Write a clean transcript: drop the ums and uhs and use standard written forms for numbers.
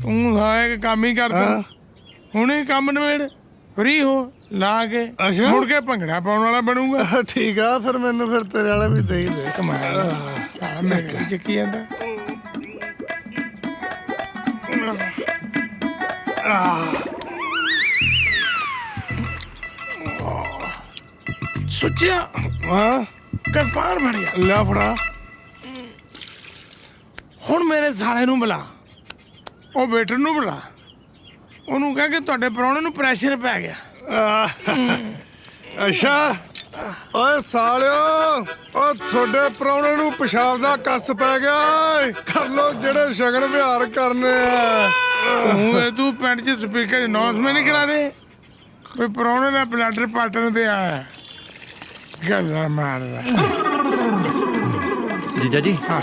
ਤੂੰ ਸਾਰਾ ਇੱਕ ਕੰਮ ਹੀ ਕਰਦਾ ਹੁਣੇ ਕੰਮ ਨਵੇੜ ਫਰੀ ਹੋ ਲਾ ਕੇ ਮੁੜ ਕੇ ਭੰਗੜਾ ਪਾਉਣ ਵਾਲਾ ਬਣੂਗਾ। ਠੀਕ ਆ ਫਿਰ ਮੈਨੂੰ ਫਿਰ ਤੇਰੇ ਵਾਲੇ ਵੀ ਦੇ ਹੀ ਦੇ। ਕਮਾਲ ਸਾਲਾ ਮੇਰੇ ਚੱਕੀ ਜਾਂਦਾ। ਸੁੱਚਿਆ ਹਾਂ ਕਿਰਪਾਨ ਬਣਿਆ ਲੈ ਫੜਾ। ਹੁਣ ਮੇਰੇ ਸਾਲੇ ਨੂੰ ਬੁਲਾ, ਉਹ ਵੇਟਰ ਨੂੰ ਬੁਲਾ, ਉਹਨੂੰ ਕਹਿ ਕਿ ਤੁਹਾਡੇ ਪ੍ਰਾਹੁਣੇ ਨੂੰ ਪ੍ਰੈਸ਼ਰ ਪੈ ਗਿਆ। ਅੱਛਾ ਓਏ ਸਾਲਿਓ, ਓ ਤੁਹਾਡੇ ਪ੍ਰਾਹੁਣੇ ਨੂੰ ਪਿਸ਼ਾਬ ਦਾ ਕੱਸ ਪੈ ਗਿਆ ਏ। ਕਰ ਲੋ ਜਿਹੜੇ ਸ਼ਗਨ ਵਿਹਾਰ ਕਰਨੇ ਆ। ਤੂੰ ਪਿੰਡ 'ਚ ਸਪੀਕਰ ਅਨਾਉਂਸਮੈਂਟ ਨਹੀਂ ਕਰਾ ਦੇ ਕੋਈ ਪ੍ਰਾਹੁਣੇ ਦਾ ਬਲੱਡਰ ਪਾਟਣ ਤੇ ਆਇਆ। ਗੱਲਾਂ ਮਾਰਦਾ ਜੀਜਾ ਜੀ ਹਾਂ